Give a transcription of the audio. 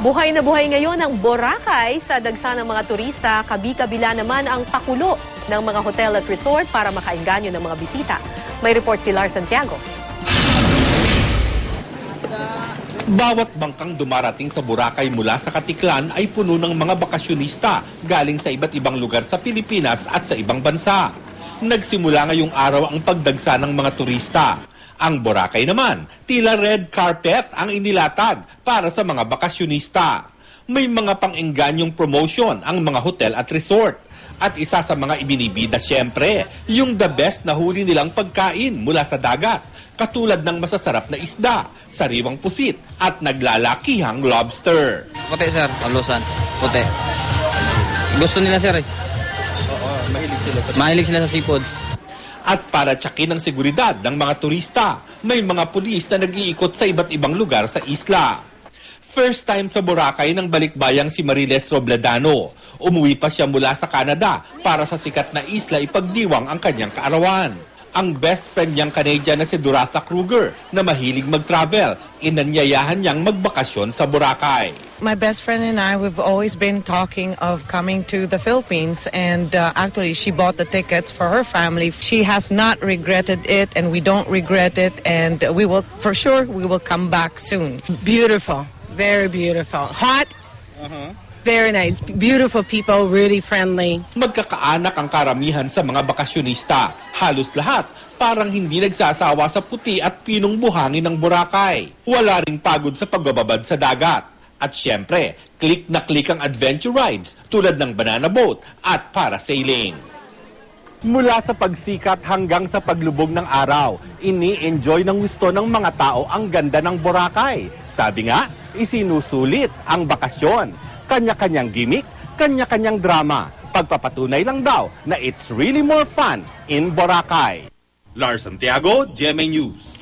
Buhay na buhay ngayon ang Boracay sa dagsa ng mga turista, kabi-kabila naman ang pakulo ng mga hotel at resort para makaengganyo ng mga bisita. May report si Lars Santiago. Bawat bangkang dumarating sa Boracay mula sa Katiklan ay puno ng mga bakasyonista galing sa iba't ibang lugar sa Pilipinas at sa ibang bansa. Nagsimula ngayong araw ang pagdagsa ng mga turista. Ang Boracay naman, tila red carpet ang inilatag para sa mga bakasyonista. May mga pang-engganyong promotion ang mga hotel at resort. At isa sa mga ibinibida siyempre, yung the best na huli nilang pagkain mula sa dagat. Katulad ng masasarap na isda, sariwang pusit at naglalakihang lobster. Puti sir, Alusan. Puti. Gusto nila sir eh. Oo, mahilig sila. Mahilig sila sa seafood. At para tsakin ang seguridad ng mga turista, may mga pulis na nag-iikot sa iba't ibang lugar sa isla. First time sa Boracay ng balikbayang si Mariles Robledano. Umuwi pa siya mula sa Canada para sa sikat na isla ipagdiwang ang kanyang kaarawan. Ang best friend niyang Canadian na si Doratha Kruger na mahilig mag-travel, inanyayahan niyang magbakasyon sa Boracay. My best friend and I, we've always been talking of coming to the Philippines, and actually she bought the tickets for her family. She has not regretted it, and we don't regret it, and we will, for sure, we will come back soon. Beautiful, very beautiful. Hot, very nice, beautiful people, really friendly. Magkakaanak ang karamihan sa mga bakasyonista. Halos lahat parang hindi nagsasawa sa puti at pinong buhangin ng Boracay. Wala ring pagod sa pagbababad sa dagat. At syempre, click na click ang adventure rides tulad ng banana boat at parasailing. Mula sa pagsikat hanggang sa paglubog ng araw, ini-enjoy ng gusto ng mga tao ang ganda ng Boracay. Sabi nga, isinusulit ang bakasyon. Kanya-kanyang gimmick, kanya-kanyang drama. Pagpapatunay lang daw na it's really more fun in Boracay. Lars Santiago, GMA News.